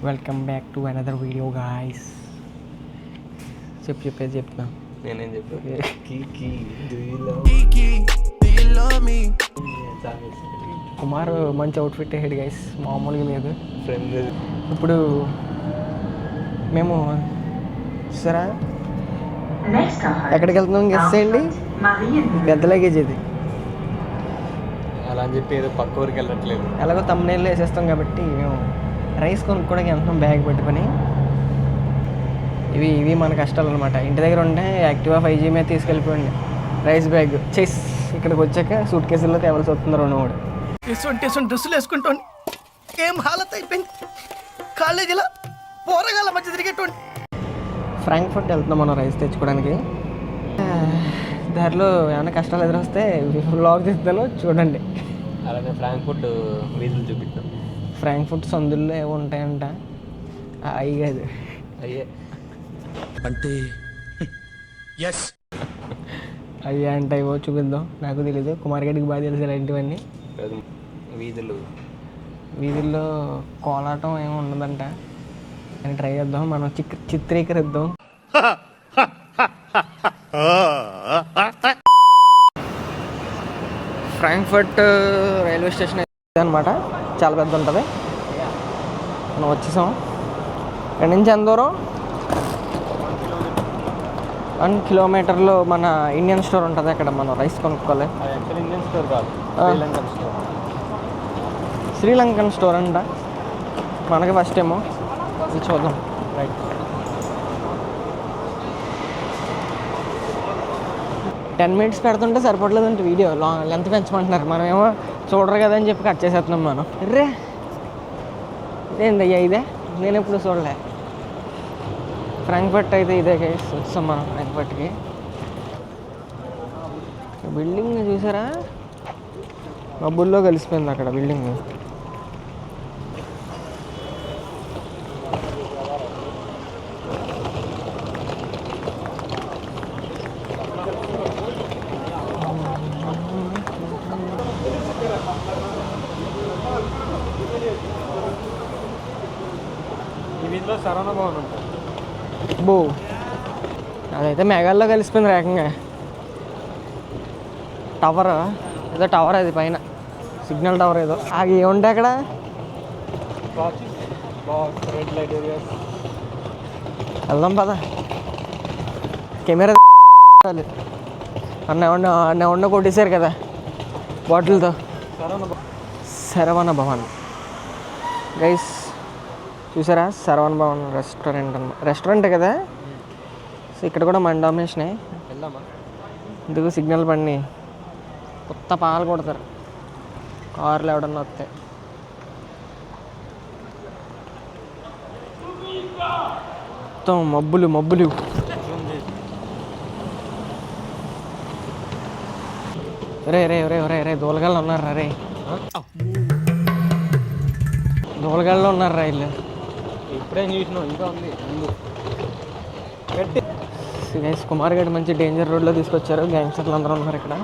Welcome back to another video guys. చెప్పేది చెప్తున్నా. నేనేం చెప్పాను? కుమార్ మంచి అవుట్ఫిట్ వేసాడు గైస్, మామూలుగా లేదు. ఫ్రెండ్ ఇప్పుడు మేము సరే ఎక్కడికి వెళ్తున్నాం గెస్ చేయండి. పెద్ద లగేజ్ ఇది. అలా అని చెప్పి ఏదో పక్క ఊరికి వెళ్ళట్లేదు. ఎలాగో తమ్ముళ్ళు వేసేస్తాం కాబట్టి మేము రైస్ కొనుక్కోవడానికి వెళ్తున్నాం బ్యాగ్ పెట్టుకొని. ఇవి మన కష్టాలు అనమాట. ఇంటి దగ్గర ఉంటే యాక్టివా 5G మీద తీసుకెళ్ళిపోయింది రైస్ బ్యాగ్. చెస్ ఇక్కడికి వచ్చాక సూట్ కేసుల్లో తేవలసి వస్తుంది. రెండోడు ఎటువంటి డ్రెస్సులు వేసుకుంటాను ఏం హాలత్ అయిపోయింది. కాలేజీలో పోరగాల మధ్య తిరిగేటువంటి ఫ్రాంక్ఫర్ట్ వెళ్తున్నాం మనం రైస్ తెచ్చుకోవడానికి. దారిలో ఏమైనా కష్టాలు ఎదురొస్తే వ్లాగ్ తీస్తాను చూడండి. అలానే ఫ్రాంక్ఫర్ట్ వీధులు చూపిస్తాం. ఫ్రాంక్ఫర్ట్ సందుల్లో ఏవో ఉంటాయంట, అవి కాదు అయ్యే అంటే ఎస్ అవి అంటే ఏవో చూపిద్దాం. నాకు తెలీదు, కుమార్ గడికి బాగా తెలుసు ఇలాంటివన్నీ. వీధుల్లో కోలాటం ఏమి ఉండదంట, అని ట్రై చేద్దాం. మనం చిత్రీకరిద్దాం. ఫ్రాంక్ఫర్ట్ రైల్వే స్టేషన్ అనమాట, చాలా పెద్ద ఉంటుంది. మనం వచ్చేసాం. ఇక్కడ నుంచి ఎంత దూరం? 1 కిలోమీటర్లో మన ఇండియన్ స్టోర్ ఉంటుంది. అక్కడ మనం రైస్ కొనుక్కోవాలి. ఇండియన్ స్టోర్ కాదు, శ్రీలంకన్ స్టోర్. శ్రీలంకన్ స్టోర్ అంట. మనకి ఫస్ట్ ఏమో చూద్దాం. రైట్, 10 minutes పెడుతుంటే సరిపోవట్లేదంటే వీడియో లెంత్ పెంచమంటున్నారు. మనమేమో చూడరు కదా అని చెప్పి కట్ చేసేస్తున్నాం. మనం రే ఇదేందయ్యా ఇదే, నేను ఎప్పుడు చూడలే. ఫ్రాంక్ఫర్ట్ అయితే ఇదే కేసు. వచ్చాం మనం ఫ్రాంక్ఫర్ట్కి. బిల్డింగ్ చూసారా, మబ్బుల్లో కలిసిపోయింది అక్కడ బిల్డింగ్. వీధిలో సరవణ భవన్ ఉంటుంది. బో, అదైతే మేఘాల్లో కలిసిపోయింది ఏకంగా. టవర్ ఏదో టవర్, అది పైన సిగ్నల్ టవర్ ఏదో. అవి ఏముంటాయి అక్కడ? Red light areas. వెళ్దాం పద. కెమెరా అన్న కొట్టేశారు కదా బాటిల్తో. శరవణ భవన్ గైస్ చూసారా, శరవణ భవన్ రెస్టారెంట్ కదా. సో ఇక్కడ కూడా మన డామినేషనే. వెళ్దామా? ఇందుకు సిగ్నల్ బండి కొత్త పాలు కొడతారు కార్లు ఎవడన్నా వస్తే. మొత్తం మబ్బులు. రే దూలగాళ్ళు ఉన్నారా? రే దూలగాళ్ళు ఉన్నారా వీళ్ళు? ఇప్పుడే చూసినాం, ఇంకా ఉంది ముందు. గైస్ కుమార్ గడి మంచి డేంజర్ రోడ్లో తీసుకొచ్చారు. గ్యాంగ్స్టర్లు అందరూ ఉన్నారు ఇక్కడ.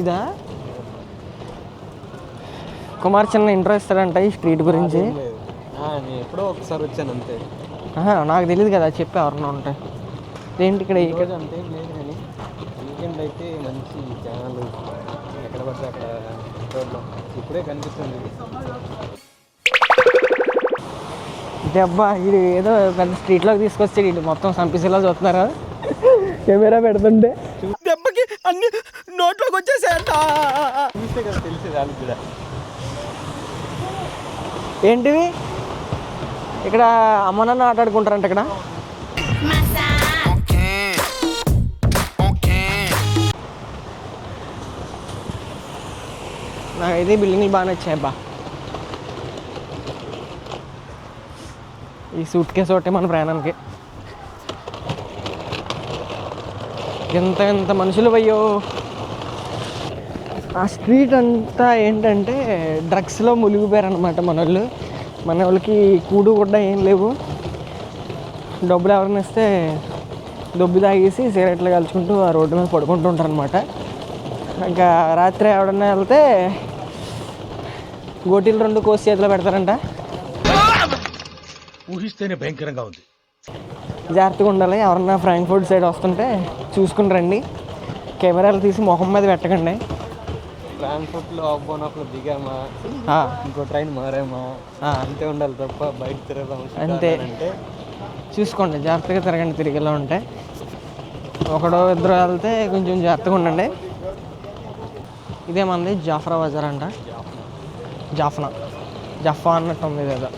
ఇదా కుమార్ చిన్న ఇంట్రో ఇస్తాడంట ఈ స్ట్రీట్ గురించి. నేను ఎప్పుడో ఒకసారి వచ్చాను అంతే. నాకు తెలియదు కదా, చెప్పి ఎవరన్నా ఉంటాయి. ఏంటి ఇక్కడ అంటే లేదు, కానీ వీకెండ్ అయితే మంచి జనాలు ఎక్కడ పడితే అక్కడ రోడ్లో ఇప్పుడే కనిపిస్తుంది. దెబ్బా, ఇది ఏదో పెద్ద స్ట్రీట్లోకి తీసుకొచ్చాడు. ఇది మొత్తం సంపిసేలా చూస్తున్నారా కెమెరా పెడుతుంటే. దెబ్బకి అన్ని నోట్లోకి వచ్చేసాయంట. చూస్తే కదా తెలిసేది వాళ్ళకి కూడా. ఏంటివి ఇక్కడ అమ్మ నాన్న ఆట ఆడుకుంటారంట ఇక్కడ. నాకైతే బిల్డింగ్లు బాగా నచ్చాయి అబ్బా. ఈ సూట్ కేసు ఒకటే మన ప్రయాణానికి. ఎంత మనుషులు పోయో. ఆ స్ట్రీట్ అంతా ఏంటంటే డ్రగ్స్లో మునిగిపోయారనమాట మన వాళ్ళకి కూడు కూడా ఏం లేవు. డబ్బులు ఎవరైనా ఇస్తే దొబ్బి తాగేసి సిగరెట్లు కలుచుకుంటూ ఆ రోడ్డు మీద పడుకుంటూ ఉంటారు అనమాట. ఇంకా రాత్రి ఎవడన్నా వెళ్తే గోటీలు 2 కోసి చేతిలో పెడతారంట. ఊహిస్తేనే భయంకరంగా ఉంది. జాగ్రత్తగా ఉండాలి. ఎవరన్నా ఫ్రాంక్ఫర్ట్ సైడ్ వస్తుంటే చూసుకుని రండి. కెమెరాలు తీసి మొహం మీద పెట్టకండి. ఫ్రాంక్ఫర్ట్లో ఆఫ్ దిగామా, ఇంకో ట్రైన్ మారామా అంతే ఉండాలి తప్ప బయట తిరగదాం అంతే. అంటే చూసుకోండి, జాగ్రత్తగా తిరగండి. తిరిగేలా ఉంటే ఒకడో ఇద్దరు వెళ్తే కొంచెం జాగ్రత్తగా ఉండండి. ఇదే మంది జాఫ్రా బజార్ అంట. జఫా అన్నట్టు ఉంది కదా.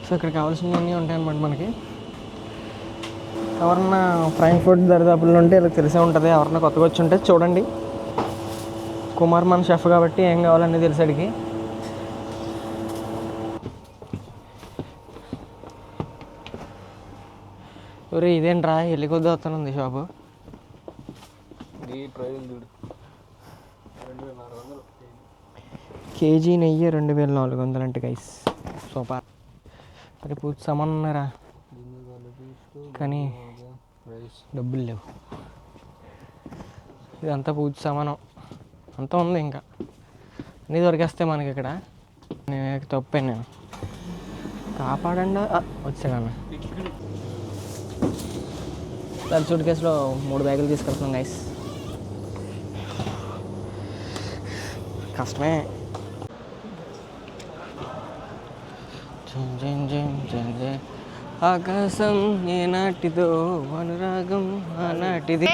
సో ఇక్కడ కావాల్సినవన్నీ ఉంటాయన్నమాట మనకి. ఎవరన్నా ఫ్రాంక్ఫర్ట్ దరిదాపుల్లో ఉంటే ఇలా తెలిసే ఉంటుంది. ఎవరన్నా కొత్తగా వచ్చి ఉంటే చూడండి. కుమార్ మన షెఫ్ కాబట్టి ఏం కావాలన్నీ తెలిసాడికి. ఒరే ఇదేంట్రా వెళ్ళి కొద్ది వస్తానుంది షాపు. కేజీ నెయ్యి 2400 అంటే గైస్ సూపర్. మరి పూజ సామాన్ ఉన్నారా కానీ డబ్బులు లేవు. ఇదంతా పూజ సామానం అంతా ఉంది. ఇంకా అన్నీ దొరికేస్తాయి మనకి ఇక్కడ. నేను తప్పాను, నేను కాపాడండి వచ్చాడన్న. సూట్ కేసులో 3 బ్యాగులు తీసుకెళ్తున్నాం గైస్. కష్టమే. ఆకాశం ఏనాటిదో అనురాగం ఆనాటిది.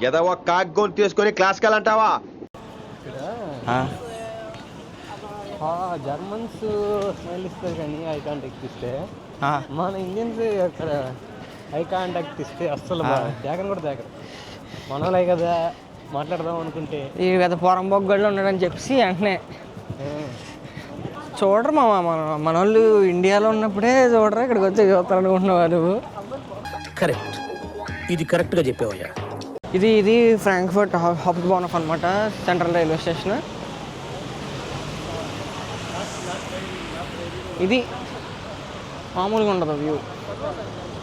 ఏదో ఒక కాగ్గోని తీసుకొని క్లాస్కి వెళ్ళంటావా? జర్మన్స్ స్మైల్ ఇస్తారు కానీ ఐ కాంటాక్ట్ ఇస్తే, మన ఇండియన్స్ అక్కడ ఐ కాంటాక్ట్ ఇస్తే అస్సలు దేకను కూడా దేకరు. మనోళ్ళే కదా మాట్లాడదాం అనుకుంటే ఈ కదా పొరం బొగ్గళ్ళు ఉన్నాడని చెప్పేసి వెంటనే చూడరు మన వాళ్ళు ఇండియాలో ఉన్నప్పుడే చూడరు, ఇక్కడికి వచ్చి చూస్తారు అనుకుంటున్నారు. కరెక్ట్, ఇది కరెక్ట్గా చెప్పావయ్యా. ఇది ఫ్రాంక్ఫర్ట్ హాప్ట్బానెఫ్ అనమాట, సెంట్రల్ రైల్వే స్టేషన్. ఇది మామూలుగా ఉండదు, వ్యూ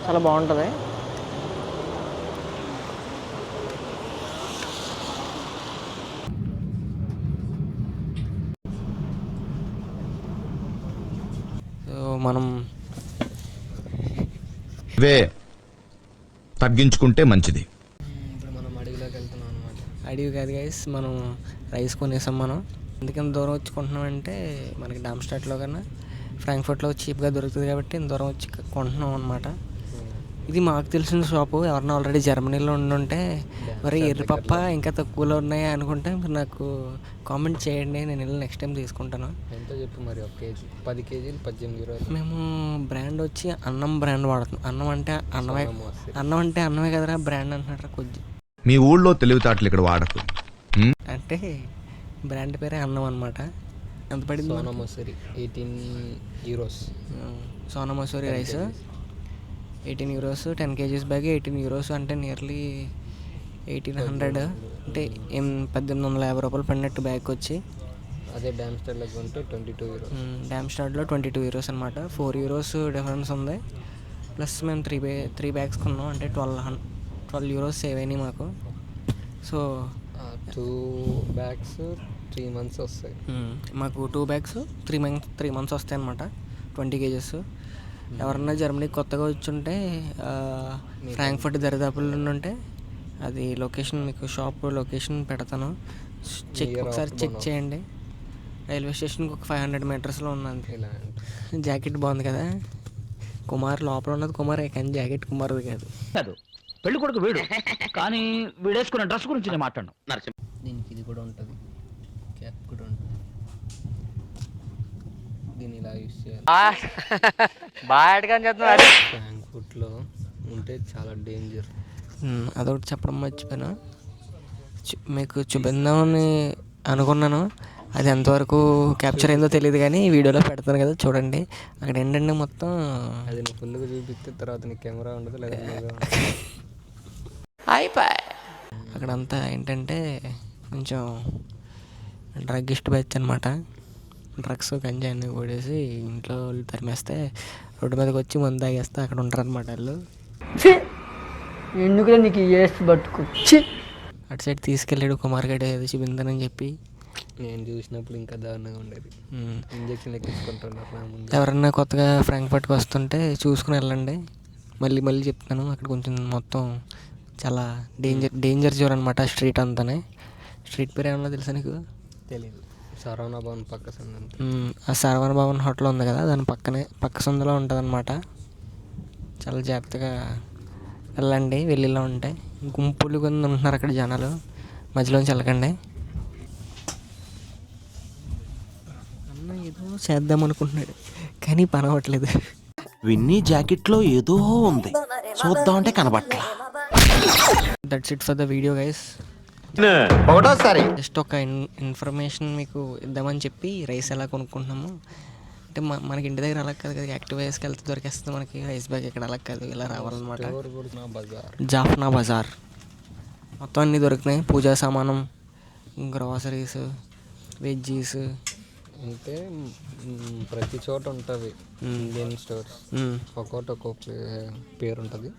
చాలా బాగుంటుంది. మనం తగ్గించుకుంటే మంచిది. ఇప్పుడు మనం అడవిలోకి వెళ్తున్నాం అనమాట. అడవి కాదు గైస్, మనం రైస్ కొనేసాం. మనం ఎందుకంత దూరం వచ్చి కొంటున్నామంటే మనకి డామ్స్టాట్లో కన్నా ఫ్రాంక్ఫర్ట్లో చీప్గా దొరుకుతుంది కాబట్టి ఇంత దూరం వచ్చి కొంటున్నాం అనమాట. ఇది మాకు తెలిసిన షాపు. ఎవరన్నా ఆల్రెడీ జర్మనీలో ఉండుంటే మరి ఎర్రిపప్ప ఇంకా తక్కువలో ఉన్నాయా అనుకుంటే మీరు నాకు కామెంట్ చేయండి, నేను వెళ్ళి నెక్స్ట్ టైం తీసుకుంటాను. ఎంత చెప్పు మరి, 1 కేజీ 10 కేజీలు 18 రూపాయలు. మేము బ్రాండ్ వచ్చి అన్నం బ్రాండ్ వాడుతున్నాం. అన్నం అంటే అన్నమే కదరా బ్రాండ్ అంటున్నారా కొద్ది. మీ ఊళ్ళో తెలివితేటలు ఇక్కడ వాడకు. అంటే బ్రాండ్ పేరే అన్నం అనమాట. ఎంత పడింది? Sona Masuri 18 euros. Sona Masuri rice 18 euros, 10 kgs bag 18 euros అంటే నియర్లీ 1800, అంటే 1850 రూపాయలు పడినట్టు బ్యాగ్ వచ్చి. అదే డ్యామ్ స్టార్ట్లో కొంటే 22 euros. డ్యామ్ స్టార్ట్లో 22 euros అనమాట. 4 euros డిఫరెన్స్ ఉంది. ప్లస్ మేము 3 బ్యాగ్స్ కొన్నాం, అంటే 12 euros సేవ్ అయినాయి మాకు. సో 2 bags 3 months వస్తాయి మాకు. 2 bags 3 months వస్తాయి అనమాట, 20 kgs. ఎవరన్నా జర్మనీ కొత్తగా వచ్చుంటే ఫ్రాంక్ఫర్ట్ దరిదాపుల్లో ఉంటే అది లొకేషన్, మీకు షాప్ లొకేషన్ పెడతాను, ఒకసారి చెక్ చేయండి. రైల్వే స్టేషన్కి ఒక 500 మీటర్స్లో ఉన్నది. జాకెట్ బాగుంది కదా, కుమార్ లోపల ఉన్నది కుమారే కానీ జాకెట్ కుమార్ది కాదు. పెళ్లి కొడుకు వీడు, కానీ వీడేసుకున్న డ్రెస్ గురించి నేను మాట్లాడను. దీనికి ఇది కూడా ఉంటుంది, క్యాప్ కూడా ఉంటుంది. దీన్ని ఇలా యూస్ చేయాలి. ఫ్రాంక్ఫర్ట్లో ఉంటే చాలా డేంజర్. అదొకటి చెప్పడం మర్చిపోయాను, మీకు చూపిందామని అనుకున్నాను. అది ఎంతవరకు క్యాప్చర్ అయిందో తెలియదు కానీ వీడియోలో పెడతాను కదా చూడండి. అక్కడ ఏంటంటే మొత్తం అది నువ్వు ఫుల్గా చూపిస్తే తర్వాత నీ కెమెరా ఉండదు లేదా అయిపోయి. అక్కడంతా ఏంటంటే కొంచెం డ్రగ్గిస్ట్ బ్యాచ్ అనమాట. డ్రగ్స్ గంజాయి అన్నీ కొడేసి ఇంట్లో వాళ్ళు తరిమేస్తే రోడ్డు మీదకి వచ్చి మందు తాగేస్తే అక్కడ ఉంటారు అనమాట వాళ్ళు. ఎందుకులే నీకు వేస్ట్ బతుకు. అటు సైడ్ తీసుకెళ్ళాడు కుమార్గడ్ ఏదో చూపిందని చెప్పి. నేను చూసినప్పుడు ఇంకా దారుణంగా ఉండేది. ఇంజక్షన్ ఎక్కించుకుంటున్నారు నా ముందు. ఎవరన్నా కొత్తగా ఫ్రాంక్ఫర్ట్కి వస్తుంటే చూసుకుని వెళ్ళండి. మళ్ళీ మళ్ళీ చెప్తాను, అక్కడ కొంచెం మొత్తం చాలా డేంజర్ జోన్ అనమాట. స్ట్రీట్ అంతానే. స్ట్రీట్ పేరు ఏమన్నా తెలుసా నీకు? తెలియదు. సరవణ భవన్ పక్క సందంత. ఆ సరవణ భవన్ హోటల్ ఉంది కదా, దాని పక్క సందులో ఉంటుంది అనమాట. చాలా జాగ్రత్తగా వెళ్ళండి. వెళ్ళిలా ఉంటాయి గుంపులు కొన్ని ఉంటున్నారు అక్కడ జనాలు, మధ్యలోంచి వెళ్ళకండి. అన్న ఏదో చేద్దాం అనుకుంటున్నాడు కానీ పని అవ్వట్లేదు. విన్నీ జాకెట్లో ఏదో ఉంది, చూద్దాం అంటే కనబట్లా. That's it for the video guys. ఒకటోసారి జస్ట్ ఒక ఇన్ఫర్మేషన్ మీకు ఇద్దామని చెప్పి రైస్ ఎలా కొనుక్కుంటున్నాము అంటే మనకి ఇంటి దగ్గర అలా కాదు కదా, యాక్టివ్ వేస్కి వెళ్తే దొరికేస్తుంది మనకి రైస్ బ్యాగ్. ఇక్కడ అలా కాదు, ఇలా రావాలన్నమాట. జాఫ్నా బజార్ మొత్తం అన్నీ దొరుకుతున్నాయి. పూజా సామానం, గ్రాసరీస్, వెజ్జీస్, అంటే ప్రతి చోట ఉంటుంది ఇండియన్ స్టోర్స్. ఒక్కొక్కటి ఒక్కొక్క పేరు ఉంటుంది.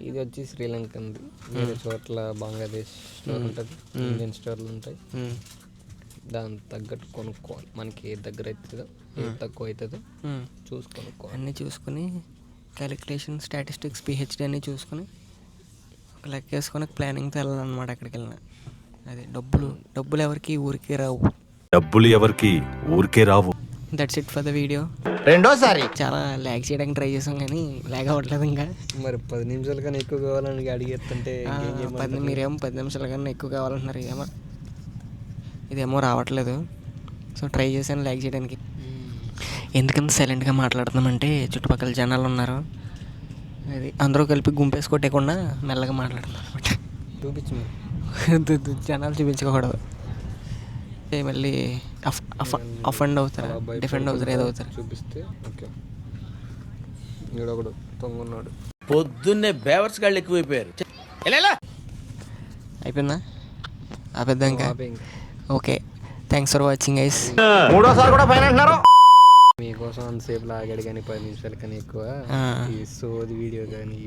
ఇది వచ్చి శ్రీలంకది. వేరే చోట్ల బంగ్లాదేశ్ స్టోర్ ఉంటుంది, ఇండియన్ స్టోర్లు ఉంటాయి. దానికి తగ్గట్టు కొనుక్కోవాలి. మనకి ఏ దగ్గర అవుతుందో ఏ తక్కువ అవుతుందో చూసుకొనుక్కోవాలి. అన్నీ చూసుకుని క్యాలిక్యులేషన్, స్టాటిస్టిక్స్, పిహెచ్డి అన్నీ చూసుకుని లెక్క వేసుకొని ప్లానింగ్తో వెళ్ళాలన్నమాట ఎక్కడికి వెళ్ళినా. అదే డబ్బులు ఎవరికి ఊరికే రావు. డబ్బులు ఎవరికి ఊరికే రావు. That's it for the video. రెండోసారి చాలా ల్యాగ్ చేయడానికి ట్రై చేసాం కానీ ల్యాగ్ అవ్వట్లేదు ఇంకా. మరి 10 నిమిషాల కన్నా ఎక్కువ కావాలని అడిగేస్తుంటే మీరేమో 10 నిమిషాల కన్నా ఎక్కువ కావాలంటున్నారు. ఇదేమో రావట్లేదు. సో ట్రై చేశాను ల్యాగ్ చేయడానికి. ఎందుకంత సైలెంట్గా మాట్లాడుతున్నామంటే చుట్టుపక్కల జనాలు ఉన్నారు. అది అందరూ కలిపి గుంపేసి కొట్టేయకుండా మెల్లగా మాట్లాడుతున్నాను అనమాట. చూపించు. జనాలు చూపించుకోకూడదు. మళ్ళీ అఫెండ్ అవుతారా, డిఫెండ్ అవుతారు, ఏదో అవుతారు. చూపిస్తే ఓకే. ఈడొకడు తొంగున్నాడు. పొద్దున్నే బేవర్స్ గాళ్ళు ఎక్కువైపోయారు. అయిపోయిందా? ఆపేద్దాం ఇంకా. Okay, thanks for watching guys. మూడోసారి కూడా పైన అంటున్నారు. మీకోసం అంతసేపు లాగాడు కానీ 10 నిమిషాల కన్నా ఎక్కువ ఈ సోది వీడియో కానీ.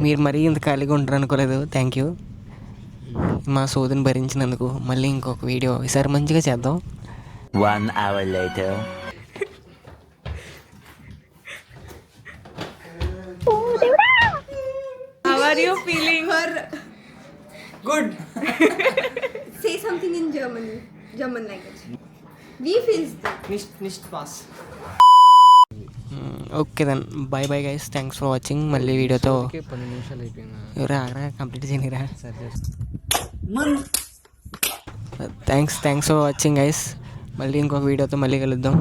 మీరు మరీ ఇంత ఖాళీగా ఉంటారు అనుకోలేదు. థ్యాంక్ యూ మా సోదిని భరించినందుకు. మళ్ళీ ఇంకొక వీడియో ఈసారి మంచిగా చేద్దాం. 1 hour later. How are you feeling? Good. Say something in German language. Wie feels that? Nicht pass. Okay then bye bye guys. Thanks for watching. మళ్ళీ వీడియోతో 10 నిమిషాలు అయిపోయిందా? ఎవరా కంప్లీట్ చేయనిరా. సరే. Thanks for watching guys. మళ్ళీ ఇంకొక వీడియోతో మళ్ళీ కలుద్దాం.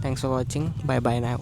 Thanks for watching. Bye bye now.